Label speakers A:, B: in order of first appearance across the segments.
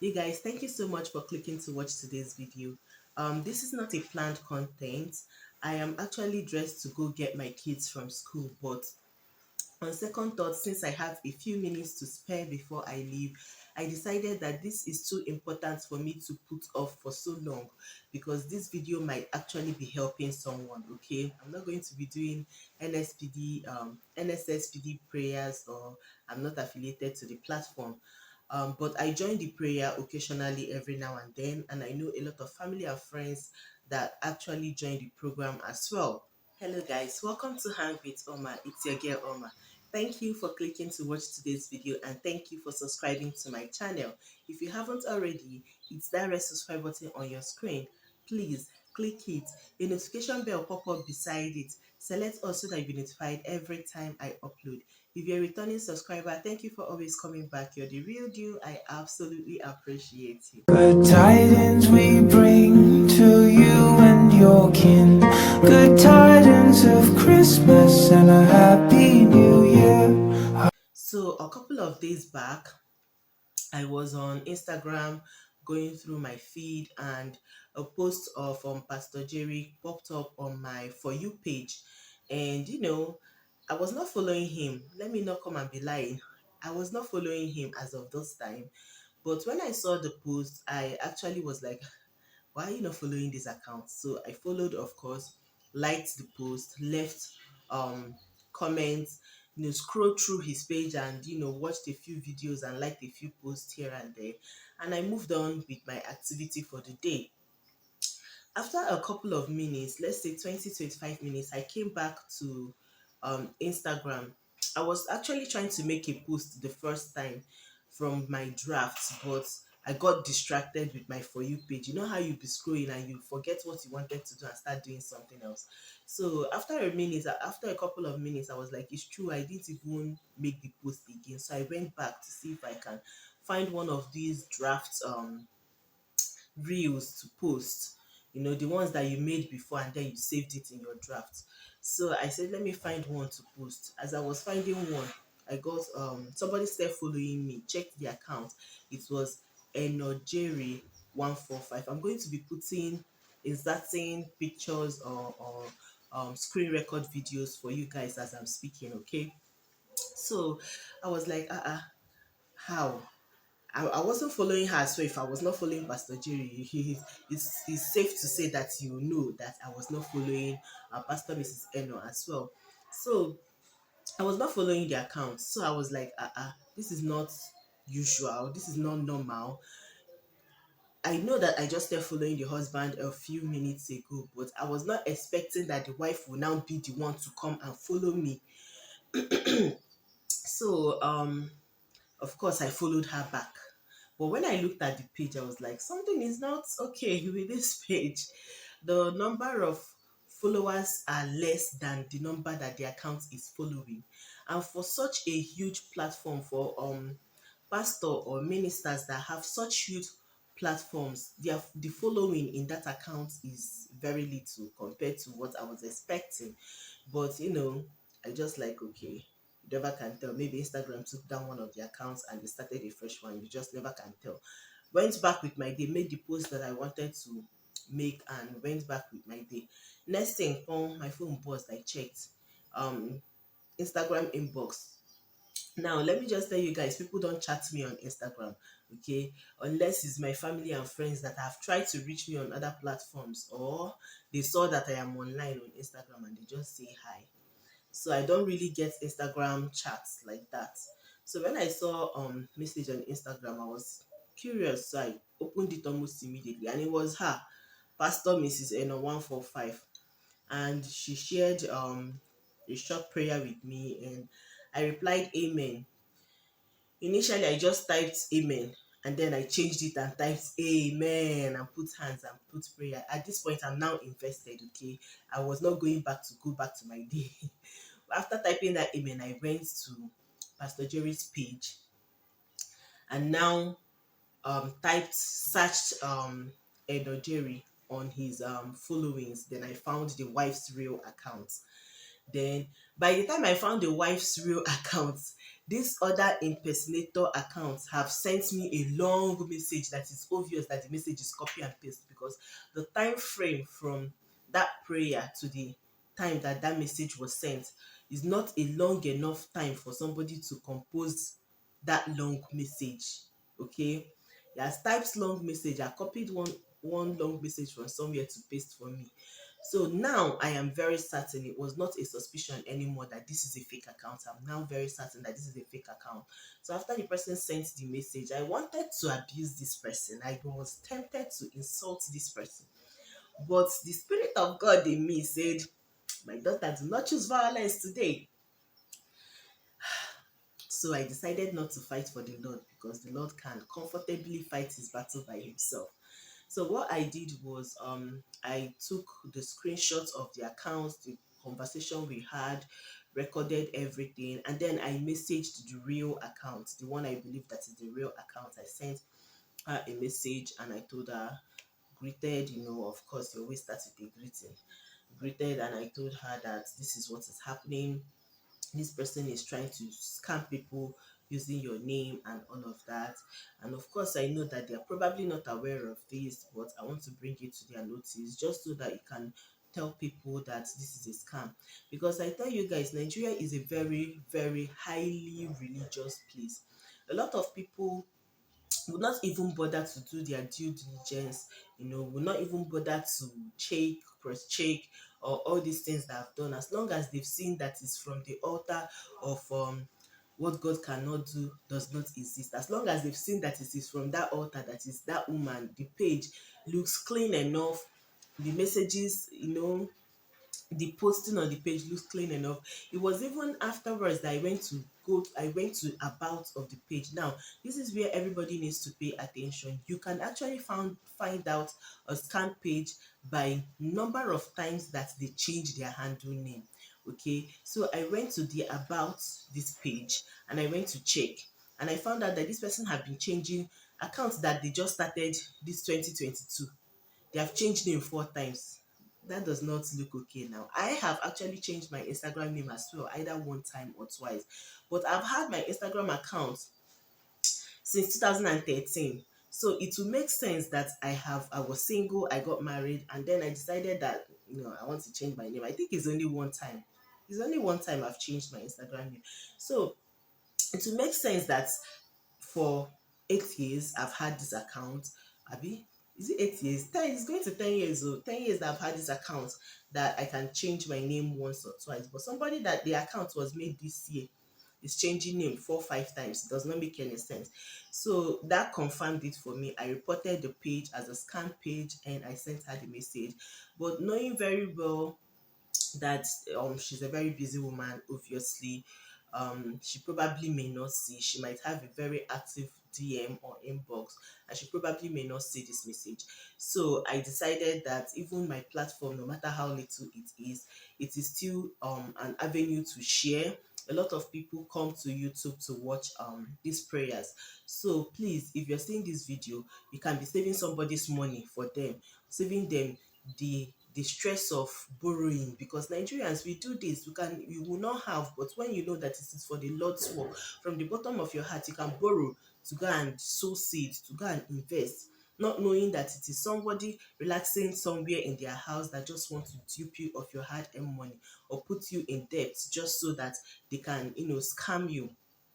A: Hey guys, thank you so much for clicking to watch today's video. This is not a planned content. I am actually dressed to go get my kids from school, but on second thought, since I have a few minutes to spare before I leave, I decided that this is too important for me to put off for so long because this video might actually be helping someone. Okay, I'm not going to be doing NSSPD prayers, or I'm not affiliated to the platform. But I join the prayer occasionally every now and then, and I know a lot of family and friends that actually join the program as well. Hello guys, welcome to Hang with Oma. It's your girl Oma. Thank you for clicking to watch today's video, and thank you for subscribing to my channel. If you haven't already, it's that red subscribe button on your screen. Please click it. A notification bell pop up beside it. Select all so that you'll be notified every time I upload. If you're a returning subscriber, thank you for always coming back. You're the real deal. I absolutely appreciate it.
B: Good tidings we bring to you and your kin. Good tidings of Christmas and a happy new year.
A: So a couple of days back, I was on Instagram going through my feed, and a post of Pastor Jerry popped up on my For You page. And I was not following him. Let me not come and be lying. I was not following him as of this time. But when I saw the post, I actually was like, why are you not following this account? So I followed, of course, liked the post, left comments, scroll through his page, and watched a few videos and liked a few posts here and there. And I moved on with my activity for the day. After a couple of minutes, let's say 20-25 minutes, I came back to Instagram. I was actually trying to make a post the first time from my drafts, but I got distracted with my For You page. You know how you be scrolling and you forget what you wanted to do and start doing something else. So after a couple of minutes, I was like, it's true, I didn't even make the post again. So I went back to see if I can find one of these drafts reels to post, the ones that you made before and then you saved it in your draft. So I said, let me find one to post. As I was finding one, I got somebody started following me, checked the account. It was Enojeri 145. I'm going to be putting inserting pictures or screen record videos for you guys as I'm speaking. Okay, so I was like, how? I wasn't following her, so if I was not following Pastor Jerry, it's safe to say that you know that I was not following Pastor Mrs. Eno as well. So I was not following the account. So I was like, this is not usual. This is not normal. I know that I just started following the husband a few minutes ago, but I was not expecting that the wife will now be the one to come and follow me. So of course, I followed her back. But when I looked at the page, I was like, something is not okay with this page. The number of followers are less than the number that the account is following. And for such a huge platform, for pastor or ministers that have such huge platforms, the following in that account is very little compared to what I was expecting. But I just like, okay, you never can tell. Maybe Instagram took down one of the accounts and they started a fresh one. You just never can tell. Went back with my day, made the post that I wanted to make, and went back with my day. Next thing, my phone buzzed. I checked Instagram inbox. Now, let me just tell you guys, people don't chat me on Instagram, okay? Unless it's my family and friends that have tried to reach me on other platforms, or they saw that I am online on Instagram and they just say hi. So I don't really get Instagram chats like that. So when I saw message on Instagram, I was curious, so I opened it almost immediately, and it was her, Pastor Mrs. Eno 145, and she shared a short prayer with me, and I replied amen. Initially I just typed amen, and then I changed it and typed amen and put hands and put prayer. At this point, I'm now invested. Okay, I was not going back to go back to my day. After typing that amen, I went to Pastor Jerry's page and now typed searched Edo Jerry on his followings. Then I found the wife's real account. Then by the time I found the wife's real account, These other impersonator accounts have sent me a long message that is obvious that the message is copy and paste, because the time frame from that prayer to the time that that message was sent is not a long enough time for somebody to compose that long message. Okay, he has typed long message, I copied one long message from somewhere to paste for me. So now I am very certain it was not a suspicion anymore that this is a fake account. I'm now very certain that this is a fake account. So after the person sent the message, I wanted to abuse this person. I was tempted to insult this person. But the Spirit of God in me said, my daughter, do not choose violence today. So I decided not to fight for the Lord, because the Lord can comfortably fight his battle by himself. So what I did was I took the screenshots of the accounts, the conversation we had, recorded everything, and then I messaged the real account, the one I believe that is the real account. I sent her a message and I told her, greeted, of course, you always start with a greeting. Greeted, and I told her that this is what is happening. This person is trying to scam people using your name and all of that. And of course, I know that they are probably not aware of this, but I want to bring it to their notice just so that you can tell people that this is a scam. Because I tell you guys, Nigeria is a very, very highly religious place. A lot of people will not even bother to do their due diligence, will not even bother to check, cross check, or all these things that I've done, as long as they've seen that it's from the altar of what God cannot do does not exist. As long as they've seen that it is from that altar, that is that woman, the page looks clean enough, the messages, the posting on the page looks clean enough. It was even afterwards that I went to about of the page. Now, this is where everybody needs to pay attention. You can actually find out a scam page by number of times that they change their handle name. Okay, so I went to the about this page and I went to check, and I found out that this person had been changing accounts that they just started this 2022. They have changed name 4 times. That does not look okay now. I have actually changed my Instagram name as well, either one time or twice. But I've had my Instagram account since 2013. So it will make sense that I was single, I got married, and then I decided that I want to change my name. I think it's only one time. It's only one time I've changed my Instagram name. So it will make sense that for 8 years I've had this account. Abi, is it 8 years? It's going to 10 years old. 10 years that I've had this account, that I can change my name once or twice. But somebody that the account was made this year is changing name 4 5 times. It does not make any sense. So that confirmed it for me. I reported the page as a scam page and I sent her the message. But knowing very well that she's a very busy woman, obviously she probably may not see, she might have a very active DM or inbox, and she probably may not see this message. So I decided that even my platform, no matter how little it is still an avenue to share. A lot of people come to YouTube to watch these prayers. So please, if you're seeing this video, you can be saving somebody's money for them, saving them the stress of borrowing, because Nigerians, we do this, you will not have, but when you know that it is for the Lord's work, from the bottom of your heart you can borrow to go and sow seed, to go and invest, not knowing that it is somebody relaxing somewhere in their house that just want to dupe you of your hard-earned money or put you in debt just so that they can scam you.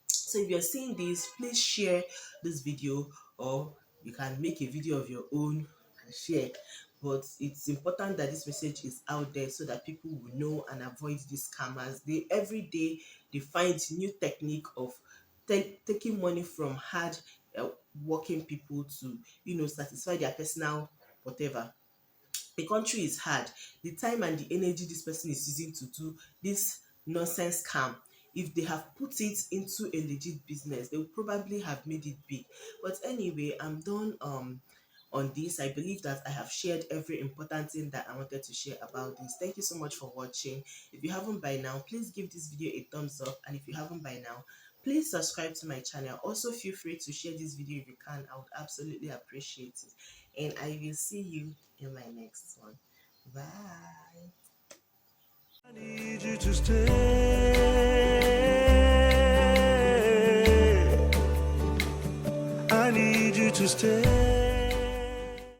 A: So if you're seeing this, please share this video, or you can make a video of your own and share. But it's important that this message is out there so that people will know and avoid these scammers. They every day they find new technique of taking money from hard working people to satisfy their personal whatever. The country is hard. The time and the energy this person is using to do this nonsense scam, if they have put it into a legit business, they would probably have made it big. But anyway, I'm done on this. I believe that I have shared every important thing that I wanted to share about this. Thank you so much for watching. If you haven't by now, please give this video a thumbs up, and if you haven't by now, please subscribe to my channel. Also, feel free to share this video if you can. I would absolutely appreciate it, and I will see you in my next one. Bye.
B: I need you to stay. to stay.